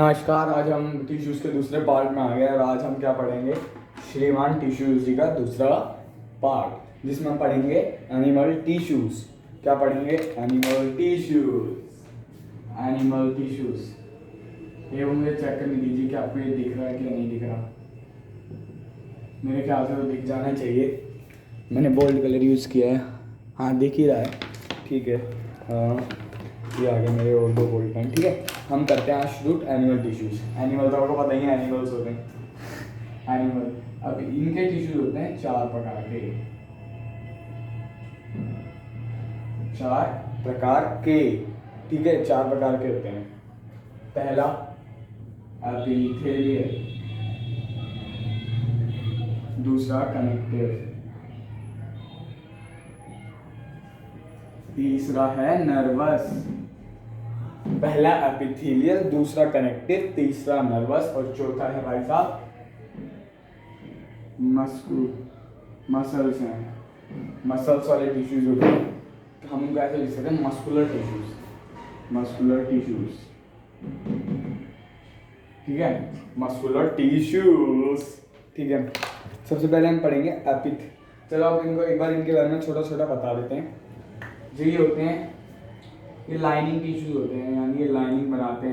नमस्कार। आज हम टिश्यूज़ के दूसरे पार्ट में आ गए और आज हम क्या पढ़ेंगे, श्रीमान टिश्यूज़ जी का दूसरा पार्ट, जिसमें हम पढ़ेंगे एनिमल टिश्यूज़। क्या पढ़ेंगे? Animal tissues. एनिमल टिश्यूज़ ये मुझे चेक करने दीजिए कि आपको ये दिख रहा है कि नहीं दिख रहा। मेरे ख्याल से तो दिख जाना चाहिए। मैंने बोल्ड कलर यूज़ किया है। हाँ, दिख ही रहा है। ठीक है। ये आ गया मेरे और दो बोल्ड पेन। ठीक है, हम करते हैं आज शुरू एनिमल टिश्यूज़। एनिमल तो आपको पता ही है, एनिमल्स होते हैं एनिमल। अब इनके टिश्यूज़ होते हैं चार प्रकार के। चार प्रकार के, ठीक है, चार प्रकार के होते हैं। पहला एपिथेलियल, दूसरा कनेक्टिव, तीसरा है नर्वस। पहला एपिथेलियल, दूसरा कनेक्टिव, तीसरा नर्वस और चौथा है भाई साहब मसल्स हैं। मसल्स वाले टिश्यूज होते हैं, हम उनको ऐसे लिख सकते हैं मस्कुलर टिश्यूज। मस्कुलर टिश्यूज, ठीक है, मस्कुलर टिश्यूज। ठीक है, सबसे पहले हम पढ़ेंगे एपिथ। चलो आप इनको एक बार इनके बारे में छोटा छोटा बता देते हैं। जो ये होते हैं, ये लाइनिंग टिश्यूज होते हैं, यानी ये लाइनिंग बनाते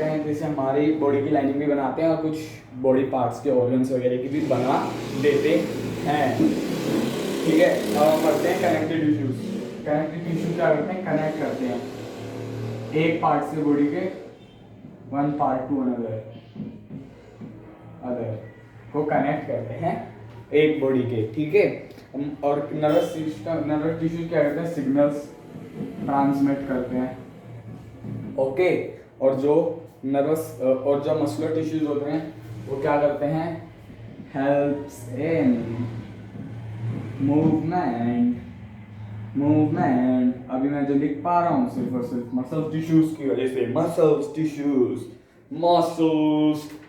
हैं जैसे हमारी बॉडी की लाइनिंग भी बनाते हैं और कुछ बॉडी पार्ट्स के ऑर्गन्स वगैरह की भी बना देते हैं। ठीक है, अब हम पढ़ते हैं कनेक्टिव टिश्यूज। कनेक्टिव टिश्यू क्या करते हैं? कनेक्ट करते हैं एक पार्ट से बॉडी के, वन पार्ट टू अदर को कनेक्ट करते हैं एक बॉडी के। ठीक है, और नर्वस टिश्यू क्या करते हैं? सिग्नल्स ट्रांसमिट करते हैं। ओके, और जो नर्वस और जो मस्कुलर टिश्यूज होते हैं वो क्या करते हैं? Helps in movement. अभी मैं जो लिख पा रहा हूँ सिर्फ और सिर्फ मसल टिश्यूज की वजह से। Muscles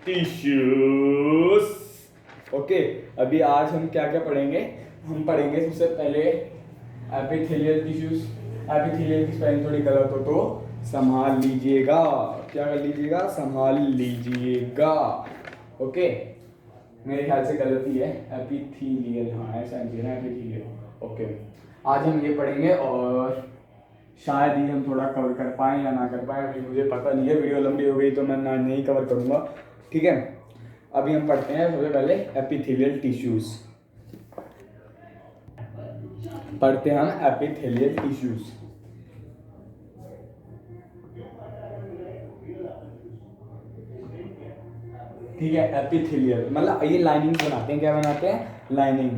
tissues. ओके, अभी आज हम क्या क्या पढ़ेंगे? हम पढ़ेंगे सबसे पहले एपिथेलियल टिश्यूज। एपिथेलियल की स्पेलिंग थोड़ी गलत हो तो संभाल लीजिएगा। क्या कर लीजिएगा? संभाल लीजिएगा। ओके, मेरे ख्याल से गलत ही है, एपिथेलियल। हाँ, ऐसा नहीं है, एपिथेलियल। ओके, आज हम ये पढ़ेंगे और शायद ही हम थोड़ा कवर कर पाएँ या ना कर पाएँ, अभी मुझे पता नहीं है। वीडियो लंबी हो गई तो मैं नहीं कवर करूँगा। ठीक है, अभी हम पढ़ते हैं सबसे पहले एपिथेलियल टिश्यूज। पढ़ते हैं हम एपिथेलियल टिश्यूज। ठीक है, एपिथेलियल मतलब ये लाइनिंग बनाते हैं। क्या बनाते हैं? लाइनिंग।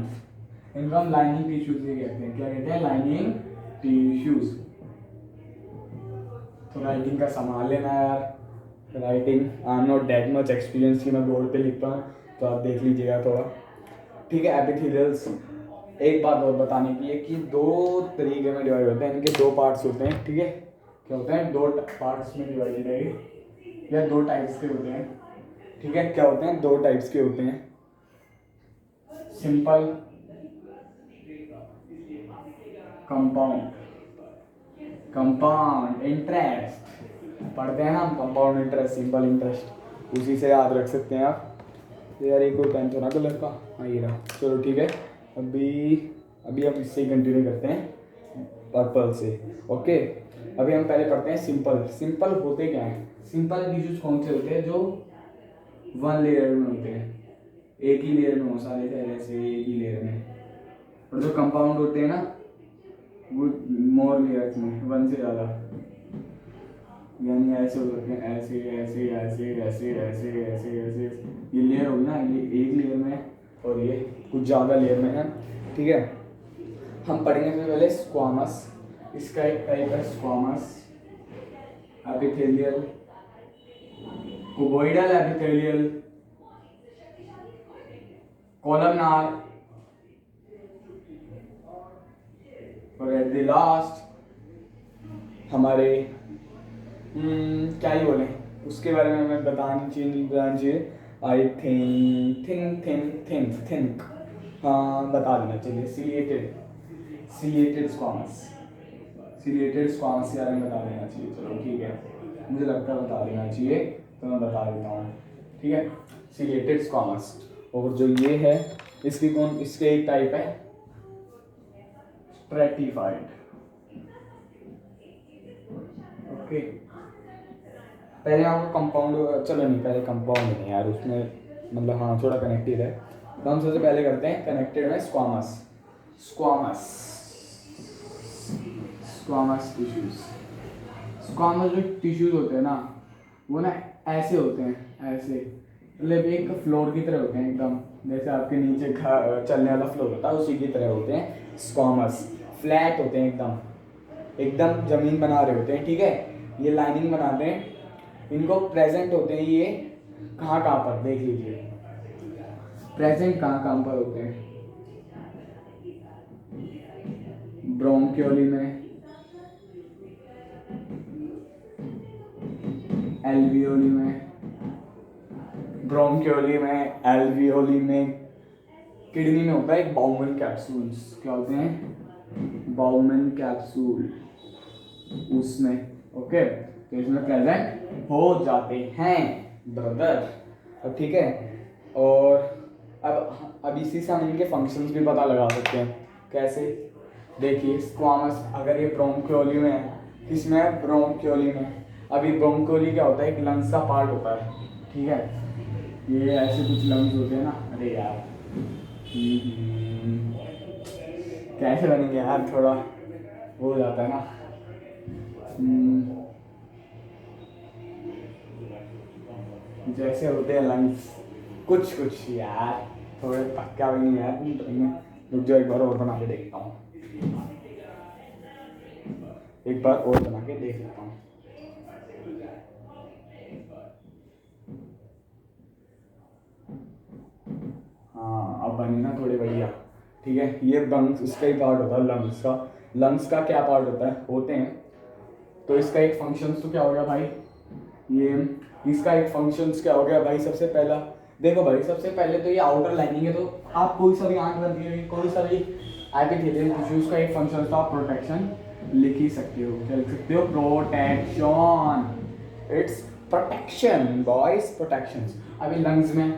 इनको हम लाइनिंग टिश्यूज ही कहते हैं। क्या कहते हैं? Lining tissues. तो राइटिंग का संभाल लेना यार। Writing I am not that much experience कि मैं बोर्ड पे लिखता हूँ, तो आप देख लीजिएगा थोड़ा। ठीक है, एपिथेलियल्स, एक बात और बताने की है कि दो तरीके में डिवाइड होते हैं। इनके दो पार्ट्स होते हैं। ठीक है, क्या होते हैं? दो पार्ट्स में डिवाइडेड है या दो टाइप्स के होते हैं। ठीक है, क्या होते हैं? दो टाइप्स के होते हैं, सिंपल, कंपाउंड इंटरेस्ट। पढ़ते हैं ना हम, कंपाउंड इंटरेस्ट, सिंपल इंटरेस्ट, उसी से याद रख सकते हैं आप। यार एक और पेन तो ना कलर का, हाँ ये रहा। चलो ठीक है, अभी हम इससे कंटिन्यू करते हैं पर्पल से। ओके, अभी हम पहले पढ़ते हैं सिंपल होते क्या हैं? सिंपल टिश्यूज कौन से होते हैं? जो वन लेयर में होते हैं, एक ही लेयर में हो सारे सेल, ऐसे एक ही लेयर में। और जो कंपाउंड होते हैं ना, वो मोर लेयर्स में, वन से ज़्यादा, यानी ऐसे हो सकते हैं, ऐसे ऐसे ऐसे ऐसे ऐसे ऐसे ऐसे। ये लेयर होगी ना, ये एक लेयर में और ये कुछ ज़्यादा लेयर में है। ठीक है, हम पढ़ेंगे सबसे पहले स्क्वामस। इसका एक टाइप है स्क्वामस, एपिथेलियल, कुबोइडल एपिथेलियल, कॉलमनार, और एट द लास्ट हमारे क्या ही बोले, उसके बारे में हमें बताना चाहिए। आई थिंक हाँ, बता देना चाहिए। सिलिएटेड स्क्वामस के बारे में बता देना चाहिए। चलो ठीक है, मुझे लगता है बता देना चाहिए, तो मैं बता देता हूँ, ठीक है। सिलेटेड स्क्वामस, और जो ये है इसके एक टाइप है स्ट्रेटिफाइड। ओके, पहले आपको कंपाउंड, चलो नहीं पहले कंपाउंड नहीं यार, उसमें मतलब हाँ थोड़ा कनेक्टेड है, तो हम सबसे पहले करते हैं कनेक्टेड में squamous. Squamous squamous tissues. Squamous जो टिश्यूज होते हैं ना, वो ना ऐसे होते हैं, ऐसे मतलब एक फ्लोर की तरह होते हैं एकदम, जैसे आपके नीचे चलने वाला फ्लोर होता है उसी की तरह होते हैं स्क्वामस। फ्लैट होते हैं एकदम, एकदम जमीन बना रहे होते हैं, ठीक है। ये लाइनिंग बनाते हैं, इनको प्रेजेंट होते हैं ये कहाँ कहाँ पर, देख लीजिए प्रेजेंट कहाँ कहाँ पर होते हैं। ब्रोंकियोली में, एल्वियोली में, ब्रोंकियोली में, एल्वियोली में, किडनी में होता है एक बाउमन कैप्सूल्स, क्या होते हैं बाउमन कैप्सूल, उसमें ओके, तो इसमें प्रेजेंट हो जाते हैं ब्रदर, अब ठीक है। और अब इसी से हम इनके फंक्शंस भी पता लगा सकते हैं, कैसे, देखिए स्क्वामस अगर ये ब्रोंकियोली में है, किसमें है ब्रोंकियोली में, अभी ब्रोंकियोली क्या होता है, एक लंग्स का पार्ट होता है, ठीक है। ये ऐसे कुछ लंग्स होते हैं ना, अरे यार कैसे बनेंगे यार, थोड़ा वो हो जाता है ना। जैसे होते हैं लंग्स कुछ कुछ यार, थोड़े पक्का भी नहीं यार, रुक जाओ एक बार और बना के देखता हूँ, एक बार और बना के देख लेता हूँ। हाँ अब बनी ना थोड़े बढ़िया, ठीक है। ये लंग्स इसका ही पार्ट होता है, लंग्स का क्या पार्ट होता है, होते हैं, तो इसका एक फंक्शन तो क्या हो गया भाई, ये इसका एक फंक्शंस क्या हो गया भाई, सबसे पहला देखो भाई, सबसे पहले तो ये आउटर लाइनिंग है, तो आप कोई सा भी आंख बंद कीजिए, कोई सा भी एपिथेलियल टिश्यूज का एक फंक्शन तो आप प्रोटेक्शन लिख ही सकते हो, क्या लिख सकते हो, protection, it's protection boys, protection. अभी लंग्स में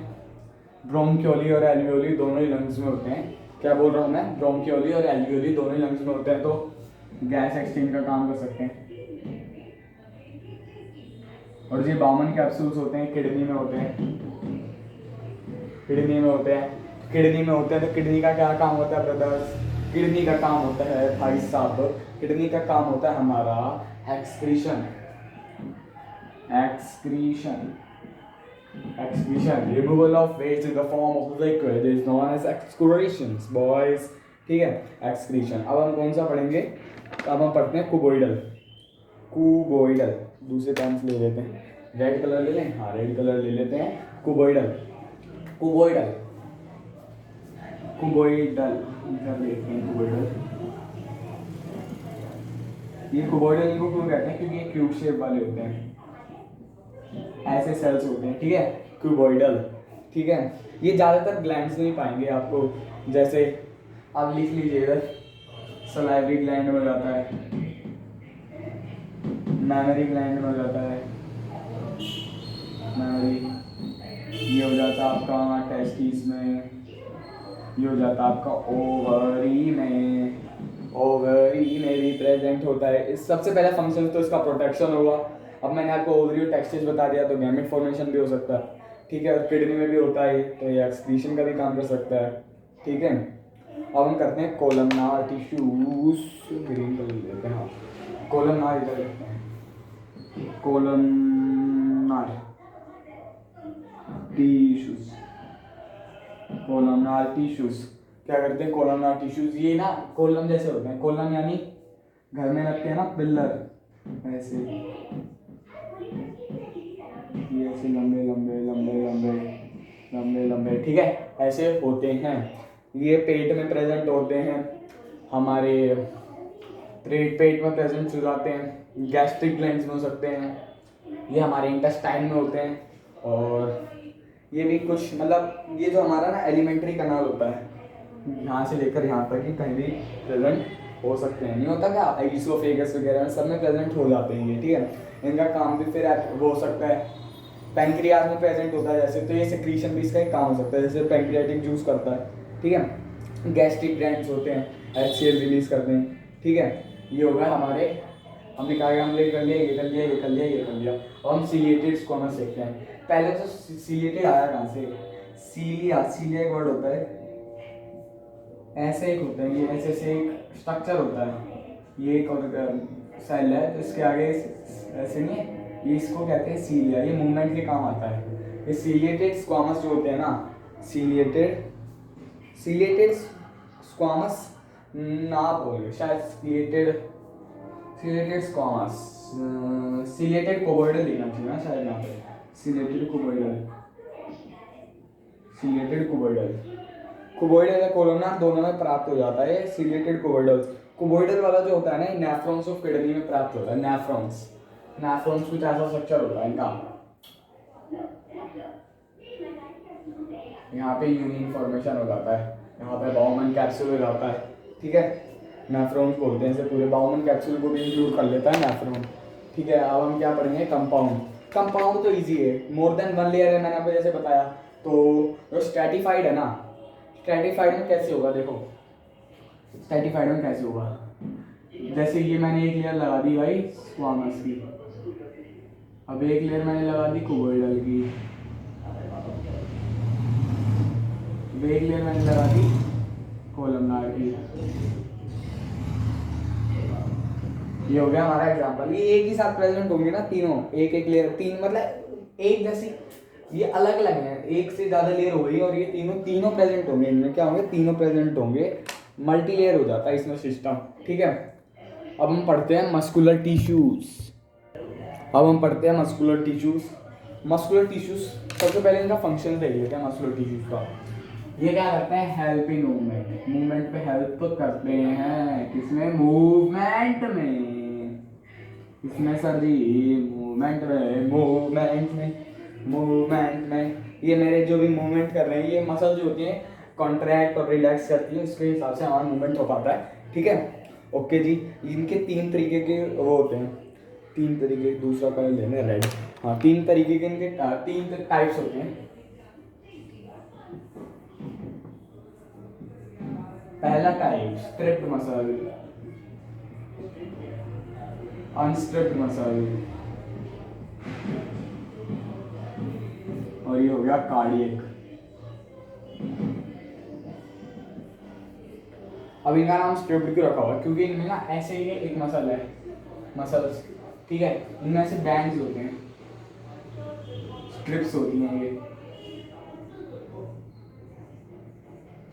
ब्रोंकियोली और एल्वियोली दोनों ही लंग्स में होते हैं, क्या बोल रहा हूँ मैं, ब्रोंकियोली और एल्वियोली दोनों ही लंग्स में होते हैं, तो गैस एक्सचेंज का काम कर सकते हैं। और ये बाउमन कैप्सूल्स होते हैं, किडनी में होते हैं, किडनी में होते हैं, किडनी में होते हैं, तो किडनी का क्या काम होता है ब्रदर्स, किडनी का काम होता है भाई साहब, किडनी का काम होता है हमारा excretion, excretion, excretion, removal of waste in the form of liquid is known as excretions boys, ठीक है, एक्सक्रीशन। अब हम कौन सा पढ़ेंगे, अब हम पढ़ते हैं कुबोइडल, कुबोइडल, दूसरे पेन से ले लेते हैं, रेड कलर ले लें, हाँ रेड कलर ले लेते हैं, कुबोइडल, कुबोइडल, कुबोइडल, इधर देखते हैं कुबोइडल, ये कुबोइडल इनको क्यों कहते हैं, क्योंकि ये क्यूब शेप वाले होते हैं, ऐसे सेल्स होते हैं, ठीक है, क्यूबोइडल, ठीक है। ये ज़्यादातर ग्लैंड्स नहीं पाएंगे आपको, जैसे आप लिख लीजिए इधर, सलाइवरी ग्लैंड में जाता है, मैमरी ग्लैंड में हो जाता है, मैमरी, ये हो जाता है आपका टेस्टिस में, ये हो जाता है आपका ओवरी में, ओवरी में भी प्रेजेंट होता है। इस सबसे पहला फंक्शन तो इसका प्रोटेक्शन होगा। अब मैंने आपको ओवरी और टेस्टिस बता दिया, तो गैमेट फॉर्मेशन भी हो सकता है, ठीक है, और किडनी में भी होता है, तो ये एक्सक्रीशन का भी काम कर सकता है, ठीक है। अब हम करते हैं कोलमनार टिश्यूज, ग्रीन कलर लेते हैं, हाँ कोलमनार इधर लेते हैं, कोलमनार टिश्यूज, कोलमनार टिश्यूज क्या करते हैं, कोलमनार टिश्यूज ये ना कोलम जैसे होते हैं, कोलम यानी घर में रखते हैं ना पिल्लर, ऐसे ये ऐसे लंबे लंबे लंबे लंबे लंबे लंबे, ठीक है, ऐसे होते हैं। ये पेट में प्रेजेंट होते हैं, हमारे पेट में प्रेजेंट हो जाते हैं, गैस्ट्रिक ग्लैंड्स में हो सकते हैं, ये हमारे इंटेस्टाइन में होते हैं, और ये भी कुछ मतलब ये जो हमारा ना एलिमेंट्री कनाल होता है, यहाँ से लेकर यहाँ तक ही कहीं भी प्रेजेंट हो सकते हैं, नहीं होता क्या, ईसोफेगस वगैरह सब में प्रेजेंट हो जाते हैं ये, ठीक है। इनका काम भी फिर वो हो सकता है पैंक्रियाज में प्रेजेंट होता है जैसे, तो ये सिक्रीशन भी इसका एक काम हो सकता है, जैसे पैंक्रियाटिक जूस करता है, ठीक है। गैस्ट्रिक ग्लैंड्स होते हैं, HCl रिलीज करते हैं, ठीक है। ये हो गया हमारे, हमने कहा हमने कर लिया, ये कर लिया, ये कर लिया, ये कर लिया। और हम सीलिएटेड स्क्वामस देखते हैं। पहले तो सीलिएटेड आया कहाँ से, सीलिया एक वर्ड होता है, ऐसे एक होता है, ये ऐसे से एक स्ट्रक्चर होता है, ये एक सेल है, तो इसके आगे ऐसे नहीं है, ये इसको कहते हैं सीलिया, ये मूवमेंट के काम आता है। ये सीलिएटेड स्क्वामस जो होते हैं ना, सीलिएटेड स्क्वामस ना बोले शायद, सीलिएटेड स्क्वामस, सीलिएटेड कोबोइडल लिखना चाहिए ना शायद यहाँ पे, सीलिएटेड कुबोइडल या कोलोनर दोनों में प्राप्त हो जाता है सीलिएटेड कुबोइडल वाला जो होता है ना, नेफ्रॉन्स ऑफ किडनी में प्राप्त होता है। नेफ्रॉन्स कुछ ऐसा स्ट्रक्चर होता है इनका, यहाँ पे यूनियन फॉर्मेशन हो जाता है, यहाँ पे बाउमन कैप्सूल हो जाता है, ठीक है। नेफ्रॉन्स बोलते हैं इसे, पूरे बाउमन कैप्सूल को भी इंक्लूड कर लेता है नेफ्रॉन, ठीक है। अब हम क्या पढ़ेंगे, कंपाउंड तो इजी है, मोर देन वन लेयर है, मैंने आपको जैसे बताया। तो जो स्ट्रैटिफाइड है ना, स्ट्रैटिफाइड में कैसे होगा, देखो स्ट्रैटिफाइड में कैसे होगा, जैसे ये मैंने एक लेयर लगा दी भाई स्क्वामस की, अब एक लेयर मैंने लगा दी कुबोइडल की, एक लेयर मैंने लगा दी कोलमनार की। ये हो गया हमारा एग्जांपल। ये एक ही साथ प्रेजेंट होंगे ना तीनों, एक एक लेयर, तीन मतलब एक जैसी, ये अलग अलग है, एक से ज्यादा लेयर हो गई और ये तीनों प्रेजेंट होंगे, इनमें क्या होंगे, तीनों प्रेजेंट होंगे, मल्टी लेयर हो जाता है इसमें सिस्टम, ठीक है। अब हम पढ़ते हैं मस्कुलर टिश्यूज। मस्कुलर टिश्यूज सबसे पहले इनका फंक्शन देख लेते हैं मस्कुलर टिश्यूज का। ये क्या करते हैं, हेल्प इन मूवमेंट पे हेल्प करते हैं, किसमें, मूवमेंट में, किसमें सर जी, मूवमेंट में। ये मेरे जो भी मूवमेंट कर रहे हैं, ये मसल जो होती हैं कॉन्ट्रैक्ट और रिलैक्स करती है, उसके हिसाब से हमारा मूवमेंट हो पाता है, ठीक है। ओके जी, इनके 3 तरीके के वो होते हैं, 3 तरीके, दूसरा कलर लेना है रेड, हाँ 3 तरीके के इनके 3 टाइप्स होते हैं। पहला type stripped muscle, unstripped muscle, और ये हो गया कार्डियक। अब इनका नाम स्ट्रिप्ड क्यों रखा हुआ है, क्योंकि इनमें ना ऐसे ही एक मसल है, मसल्स, ठीक है, इनमें ऐसे बैंड्स होते हैं, स्ट्रिप्स होती हैं ये,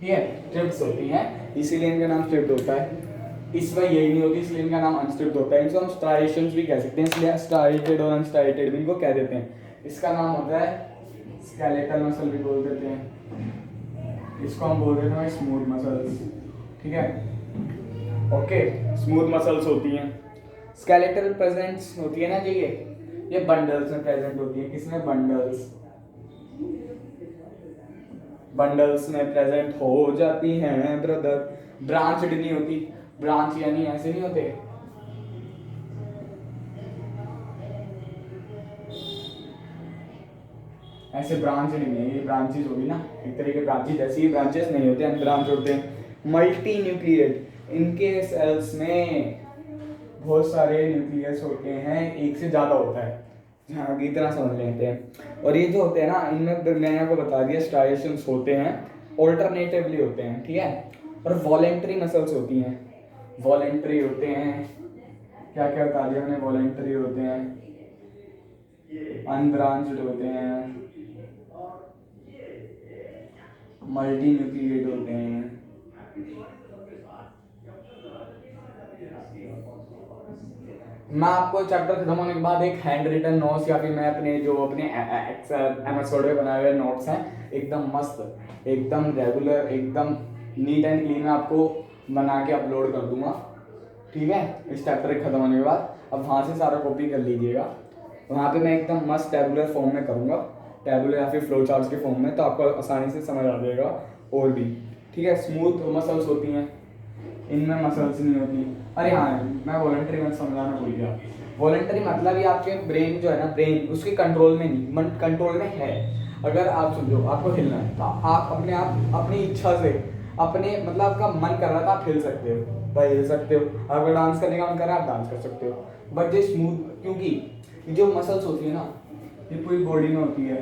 ठीक है, स्ट्रिप्स होती हैं, इसीलिए इनका नाम स्ट्रिप्ड होता है। इस बार यही नहीं होती, इसलिए इनका नाम अनस्ट्रिप्ड होता है। इनको हम स्ट्राइएशंस भी कह सकते हैं, इसलिए स्ट्राइएटेड और अनस्ट्राइएटेड भी इनको कह देते हैं। इसका नाम होता है स्केलेटल मसल भी बोल देते हैं, इसको हम बोल देते हैं स्मूथ मसल्स, ठीक है। ओके, स्मूथ मसल्स होती हैं, स्केलेटल प्रेजेंट्स होती है ना जी, ये बंडल्स में प्रेजेंट होती है, किसमें, बंडल्स में प्रेजेंट हो जाती हैं ब्रदर। ब्रांचड नहीं होती, ब्रांच यानी ऐसे नहीं होते, ऐसे ब्रांच नहीं है, ये ब्रांचेस होगी ना, एक तरह के ब्रांचेस, ऐसे ही ब्रांचेस नहीं होते, अनब्रांच होते हैं। मल्टी न्यूक्लिएट, इनके सेल्स में बहुत सारे न्यूक्लियस होते हैं, एक से ज़्यादा होता है, हाँ इतना समझ लेते हैं। और ये जो होते हैं ना, इनमें मैंने आपको बता दिया स्ट्राइएशंस होते हैं, ऑल्टरनेटिवली होते हैं, ठीक है। और वॉलेंटरी मसल्स होती हैं, वॉलेंटरी होते हैं, क्या क्या बता दिया हमने, वॉलेंटरी होते हैं, अनब्रांच्ड होते हैं, मल्टी न्यूक्लिएट होते हैं। मैं आपको चैप्टर खत्म होने के बाद एक हैंड रिटन नोट्स या फिर मैं अपने MS वर्ड में बनाए हुए नोट्स हैं, एकदम मस्त, एकदम रेगुलर, एकदम नीट एंड क्लीन में आपको बना के अपलोड कर दूंगा, ठीक है, इस चैप्टर के खत्म होने के बाद। अब वहाँ से सारा कॉपी कर लीजिएगा, वहाँ पे मैं एकदम मस्त टेबुलर फॉर्म में करूँगा, टेबुलर या फिर फ्लो चार्ट्स के फॉर्म में, तो आपको आसानी से समझ आ जाएगा और भी, ठीक है। स्मूथ मसल्स होती हैं, इनमें मसल्स नहीं होती। अरे हाँ, मैं वॉलंटरी मत समझाना भूल गया, वॉलेंटरी मतलब ही आपके ब्रेन जो है ना, ब्रेन उसके कंट्रोल में नहीं, मन कंट्रोल में है। अगर आप समझो आपको हिलना है तो आप अपनी इच्छा से अपने मतलब आपका मन कर रहा था आप हिल सकते हो भाई, हिल सकते हो। अगर डांस करने का मन कर रहा है आप डांस कर सकते हो। बट जो स्मूथ, क्योंकि जो मसल्स होती है ना ये पूरी बॉडी में होती है,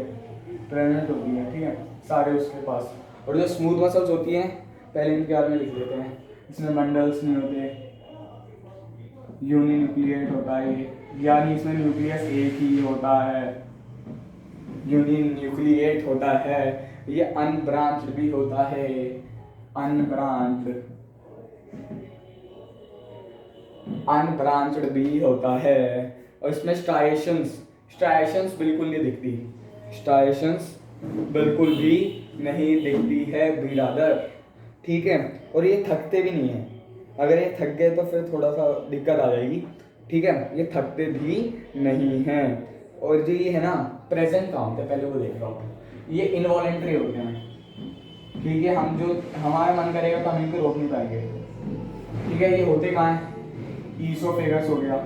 प्रेजेंट होती है, ठीक है, सारे उसके पास। और जो स्मूथ मसल्स होती हैं पहले इनके बारे में लिख लेते हैं। इसमें बंडल्स नहीं होते, यूनिन्यूक्लिएट होता है ये, यानी इसमें न्यूक्लियस एक ही होता है, यूनिन्यूक्लिएट होता है। ये अनब्रांच्ड भी होता है, अनब्रांच्ड भी होता है। और इसमें स्ट्राइएशंस बिल्कुल नहीं दिखती, स्ट्राइएशंस बिल्कुल भी नहीं दिखती है बिरादर, ठीक है। और ये थकते भी नहीं है, अगर ये थक गए तो फिर थोड़ा सा दिक्कत आ जाएगी, ठीक है। ये थकते भी नहीं हैं। और जो ये है ना प्रेजेंट काउंट है, पहले वो देख लो, ये इनवॉलेंट्री होते हैं, ठीक है। हम जो हमारा मन करेगा तो हम इनको रोक नहीं पाएंगे, ठीक है। ये होते कहाँ हैं, ईसोफेगस हो गया,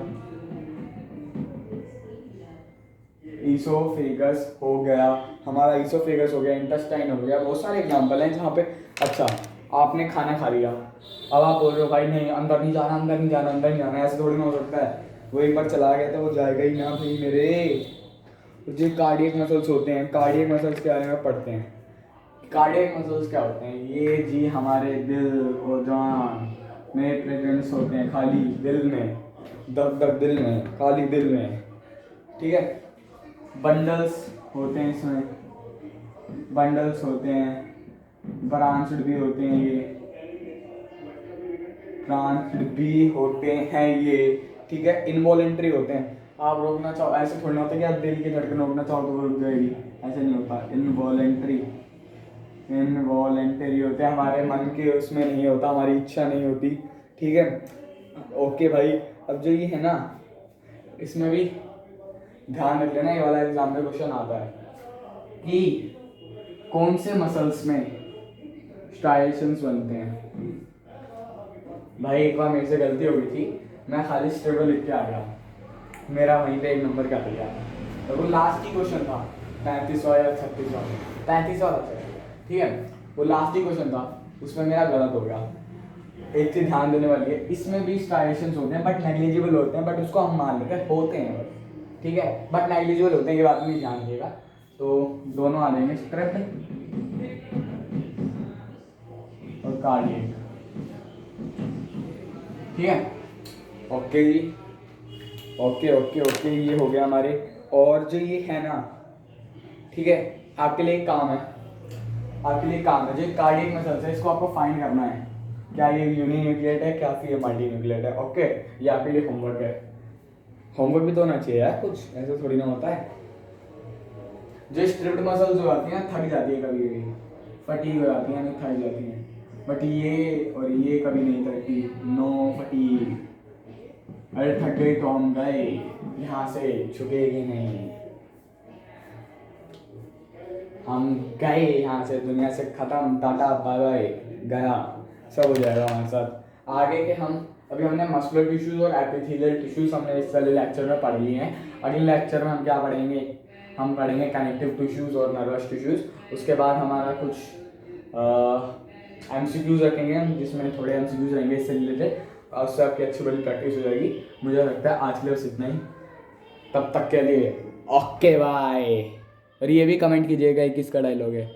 ईसोफेगस हो गया हमारा, ईसोफेगस हो गया, इंटेस्टाइन हो गया, बहुत सारे एग्जाम्पल हैं जहाँ पे। अच्छा, आपने खाना खा लिया, अब आप बोल रहे हो भाई नहीं अंदर नहीं जाना, अंदर नहीं जाना, अंदर नहीं जाना, ऐसे थोड़ी ना हो सकता है। वो एक बार चला गया तो वो जाएगा ही ना भाई मेरे। जो कार्डियक मसल्स होते हैं, कार्डियक मसल्स के बारे में पढ़ते हैं। कार्डियक मसल्स क्या होते हैं, ये जी हमारे दिल और जान में प्रेजेंस होते हैं, खाली दिल में, दब दब दिल में, खाली दिल में, ठीक है। बंडल्स होते हैं, इसमें बंडल्स होते हैं, ब्रांच्ड भी होते हैं, ये ब्रांच्ड भी होते हैं ये, ठीक है। इनवॉलेंट्री होते हैं, आप रोकना चाहो ऐसे थोड़ी ना होता है कि आप दिल की धड़कन रोकना चाहो तो वो रुक जाएगी, ऐसे नहीं होता। इनवॉलेंट्री होते हैं, हमारे मन के उसमें नहीं होता, हमारी इच्छा नहीं होती, ठीक है। ओके भाई, अब जो ये है ना इसमें भी ध्यान रख लेना, ये वाला एग्जाम में क्वेश्चन आता है कि कौन से मसल्स में स्ट्राइएशंस बनते हैं। भाई एक बार मेरे से गलती हो गई थी, मैं खाली स्टेबल लिख के आ गया, मेरा वहीं पे 1 नंबर का गया। तो वो लास्ट ही क्वेश्चन था 35वां या 36वां, 35वां था, ठीक है। वो लास्ट ही क्वेश्चन था, उसमें मेरा गलत हो गया। एक चीज़ ध्यान देने वाली है, इसमें भी स्ट्राइएशंस होते हैं बट नेग्लिजिबल होते हैं, बट उसको हम मान लेते हैं होते हैं, ठीक है, बट नेग्लिजिबल होते हैं, ये बात में ध्यान दिएगा। तो दोनों आ जाएंगे, स्ट्रेप्ट और कार्डियक, ठीक है। ओके जी, ओके ओके ओके, ये हो गया हमारे। और जो ये है ना, ठीक है, आपके लिए एक काम है, आपके लिए काम है, जो कार्डियक मसल्स है इसको आपको फाइंड करना है, क्या ये यूनिन्यूक्लिएट है, क्या फिर ये मल्टीन्यूक्लिएट है। ओके, ये आपके लिए होमवर्क है। होमवर्क भी तो होना चाहिए यार, कुछ ऐसा थोड़ी ना होता है। जो स्ट्रिप्ड मसल्स जो आती हैं थक जाती है, कभी कभी फटीग हो जाती हैं, नहीं थक जाती हैं, बट ये और ये कभी नहीं थकती, नो फटीग। अरे थक गई तो हम गए, यहाँ से छुपेगी नहीं, हम गए यहाँ से, दुनिया से खत्म, टाटा बाय बाय, गया, सब हो जाएगा हमारे साथ। आगे के हम अभी हमने मस्कुलर टिश्यूज और एपिथेलियल टिश्यूज हमने इस वाले लेक्चर में पढ़ लिए हैं। अगले लेक्चर में हम क्या पढ़ेंगे, हम पढ़ेंगे कनेक्टिव टिश्यूज और नर्वस टिश्यूज। उसके बाद हमारा कुछ MCQs रखेंगे हम, जिसमें थोड़े MCQs रहेंगे इससे रिलेटेड, और उससे आपकी अच्छी बड़ी प्रैक्टिस हो जाएगी। मुझे लगता है आज के लिए बस इतना ही, तब तक के लिए ओके बाय। और ये भी कमेंट कीजिएगा किसका डायलॉग है।